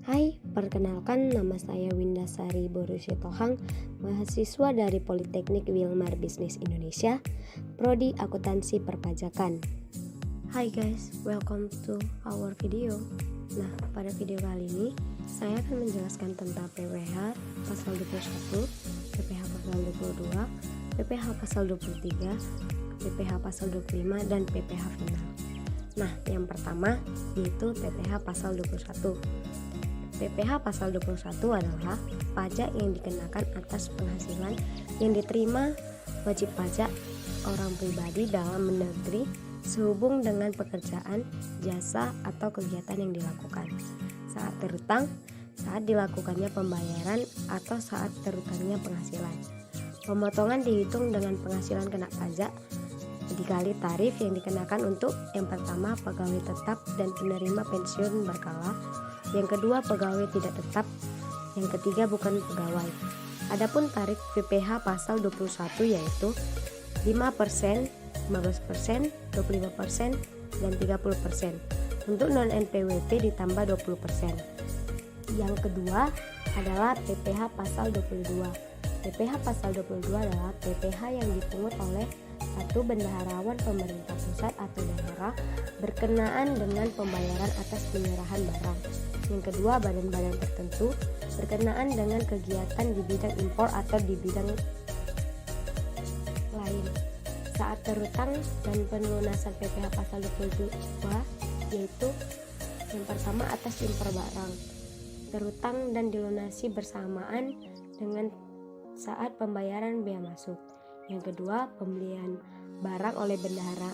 Hai, perkenalkan nama saya Windasari Borusitohang, mahasiswa dari Politeknik Wilmar Bisnis Indonesia, Prodi Akuntansi Perpajakan. Hai guys, welcome to our video. Nah, pada video kali ini saya akan menjelaskan tentang PPh pasal 21, PPh pasal 22, PPh pasal 23, PPh pasal 25 dan PPh final. Nah, yang pertama yaitu PPh pasal 21. PPh pasal 21 adalah pajak yang dikenakan atas penghasilan yang diterima wajib pajak orang pribadi dalam negeri sehubung dengan pekerjaan, jasa, atau kegiatan yang dilakukan saat terutang, saat dilakukannya pembayaran, atau saat terutangnya penghasilan. Pemotongan dihitung dengan penghasilan kena pajak dikali tarif yang dikenakan untuk yang pertama pegawai tetap dan penerima pensiun berkala, yang kedua pegawai tidak tetap, yang ketiga bukan pegawai. Adapun tarif PPh pasal 21 yaitu 5%, 15%, 25%, dan 30%. Untuk non-NPWP ditambah 20%. Yang kedua adalah PPh pasal 22. PPh pasal 22 adalah PPh yang dipungut oleh satu bendaharawan pemerintah pusat atau daerah berkenaan dengan pembayaran atas penyerahan barang. Yang kedua, badan-badan tertentu berkenaan dengan kegiatan di bidang impor atau di bidang lain. Saat terutang dan pelunasan PPh pasal 22 yaitu yang pertama atas impor barang, terutang dan dilunasi bersamaan dengan saat pembayaran bea masuk. Yang kedua, pembelian barang oleh bendahara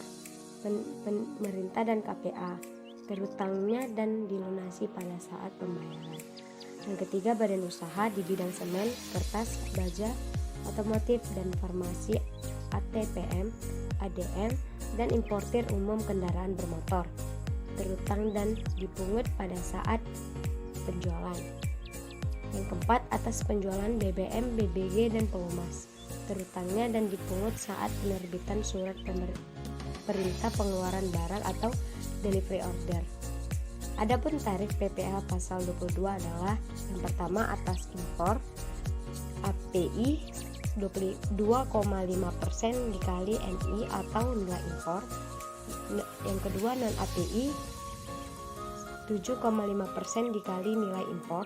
pemerintah dan KPA, terutangnya dan dilunasi pada saat pembayaran. Yang ketiga, badan usaha di bidang semen, kertas, baja, otomotif, dan farmasi, ATPM, ADM, dan importir umum kendaraan bermotor, terutang dan dipungut pada saat penjualan. Yang keempat, atas penjualan BBM, BBG, dan pelumas, terutangnya dan dipungut saat penerbitan surat perintah pengeluaran barang atau delivery order. Adapun tarif PPh pasal 22 adalah yang pertama atas impor API 22,5% dikali NI atau nilai impor. Yang kedua non API 7,5% dikali nilai impor.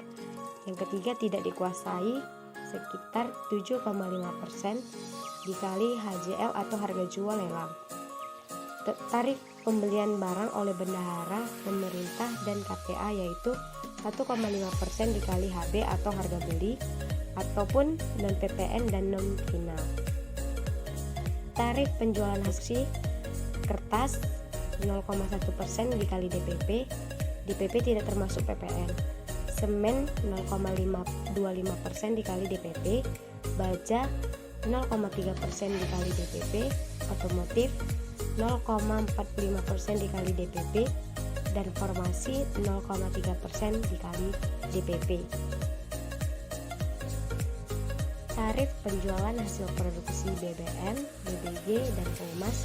Yang ketiga tidak dikuasai sekitar 7,5% dikali HJL atau harga jual lelang. Tarif pembelian barang oleh bendahara pemerintah dan KPA yaitu 1,5% dikali HB atau harga beli ataupun non PPN dan non final. Tarif penjualan hasil kertas 0,1% dikali DPP. DPP tidak termasuk PPN. Semen 0,25% dikali DPP, baja 0,3% dikali DPP, otomotif 0,45% dikali DPP, dan farmasi 0,3% dikali DPP. Tarif penjualan hasil produksi BBM, BBG, dan pelumas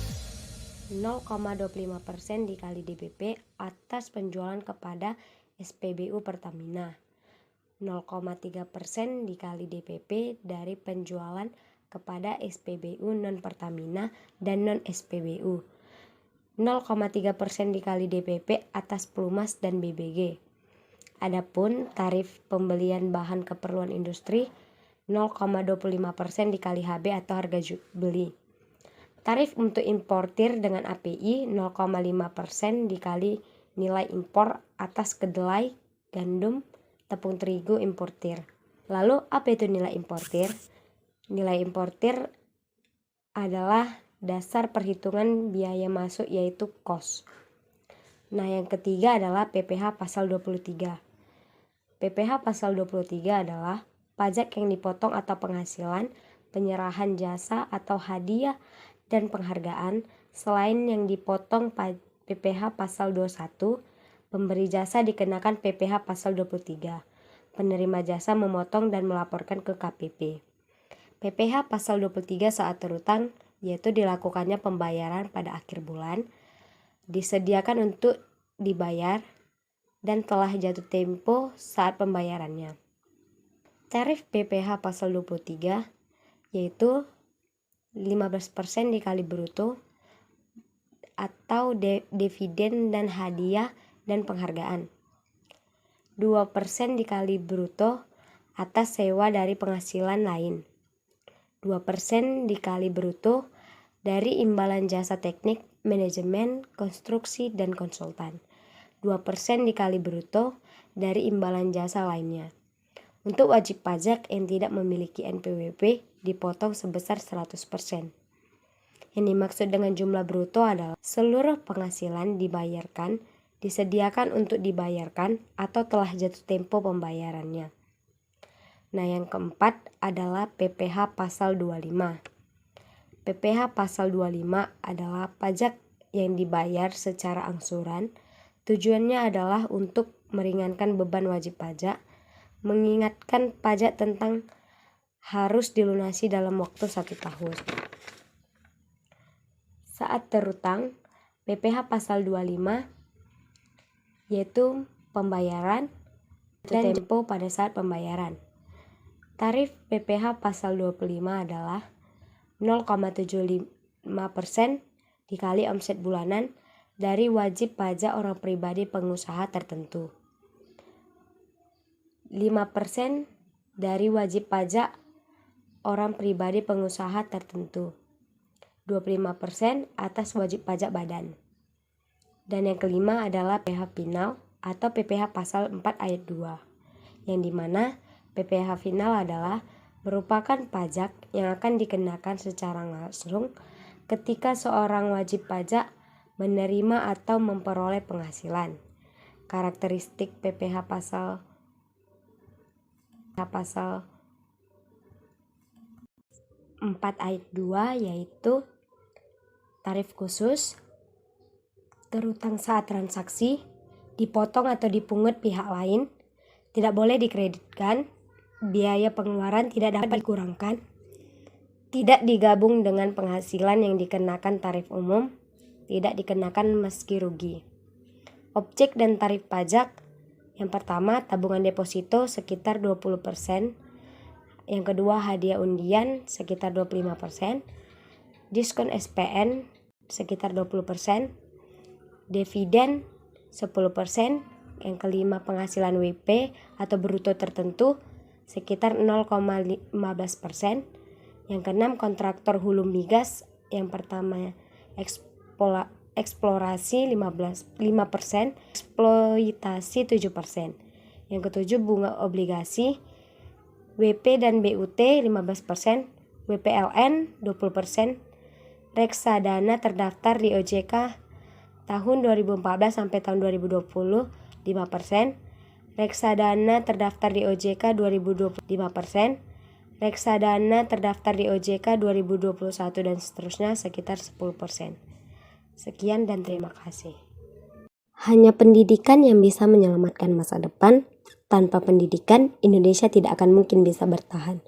0,25% dikali DPP atas penjualan kepada SPBU Pertamina, 0,3% dikali DPP dari penjualan kepada SPBU non Pertamina dan non SPBU, 0,3% dikali DPP atas pelumas dan BBG. Adapun tarif pembelian bahan keperluan industri 0,25% dikali HB atau harga beli. Tarif untuk importir dengan API 0,5% dikali nilai impor atas kedelai, gandum, tepung terigu importir. Lalu apa itu nilai importir? Nilai importir adalah dasar perhitungan biaya masuk yaitu cost. Nah, yang ketiga adalah PPh pasal 23. PPh pasal 23 adalah pajak yang dipotong atau penghasilan, penyerahan jasa atau hadiah dan penghargaan selain yang dipotong PPh pasal 21. Pemberi jasa dikenakan PPh pasal 23. Penerima jasa memotong dan melaporkan ke KPP. PPh pasal 23 saat terutang yaitu dilakukannya pembayaran pada akhir bulan, disediakan untuk dibayar dan telah jatuh tempo saat pembayarannya. Tarif PPh pasal 23 yaitu 15% dikali bruto atau dividen dan hadiah dan penghargaan. 2% dikali bruto atas sewa dari penghasilan lain. 2% dikali bruto dari imbalan jasa teknik, manajemen, konstruksi, dan konsultan. 2% dikali bruto dari imbalan jasa lainnya. Untuk wajib pajak yang tidak memiliki NPWP dipotong sebesar 100%. Yang dimaksud dengan jumlah bruto adalah seluruh penghasilan dibayarkan, disediakan untuk dibayarkan, atau telah jatuh tempo pembayarannya. Nah, yang keempat adalah PPh pasal 25. PPh pasal 25 adalah pajak yang dibayar secara angsuran. Tujuannya adalah untuk meringankan beban wajib pajak, mengingatkan pajak tentang harus dilunasi dalam waktu 1 tahun. Saat terutang, PPh pasal 25 yaitu pembayaran dan tempo pada saat pembayaran. Tarif PPh pasal 25 adalah 0,75% dikali omset bulanan dari wajib pajak orang pribadi pengusaha tertentu. 5% dari wajib pajak orang pribadi pengusaha tertentu. 25% atas wajib pajak badan. Dan yang kelima adalah PPh final atau PPh pasal 4 ayat 2, yang dimana PPh final adalah merupakan pajak yang akan dikenakan secara langsung ketika seorang wajib pajak menerima atau memperoleh penghasilan. Karakteristik PPh pasal 4 ayat 2 yaitu tarif khusus, terutang saat transaksi, dipotong atau dipungut pihak lain, tidak boleh dikreditkan, biaya pengeluaran tidak dapat dikurangkan, tidak digabung dengan penghasilan yang dikenakan tarif umum, tidak dikenakan meski rugi. Objek dan tarif pajak: yang pertama, tabungan deposito sekitar 20%. Yang kedua, hadiah undian sekitar 25%. Diskon SPN sekitar 20%. Dividen 10%. Yang kelima, penghasilan WP atau bruto tertentu sekitar 0,15%. Yang keenam, kontraktor hulu migas. Yang pertama, eksplorasi 5%, eksploitasi 7%. Yang ketujuh, bunga obligasi, WP dan BUT 15%, WPLN 20%, reksadana terdaftar di OJK tahun 2014 sampai tahun 2020 5%, reksadana terdaftar di OJK 2020 5%, reksadana terdaftar di OJK 2021 dan seterusnya sekitar 10%. Sekian dan terima kasih. Hanya pendidikan yang bisa menyelamatkan masa depan. Tanpa pendidikan, Indonesia tidak akan mungkin bisa bertahan.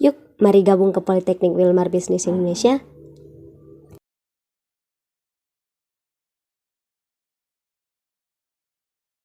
Yuk, mari gabung ke Politeknik Wilmar Bisnis Indonesia.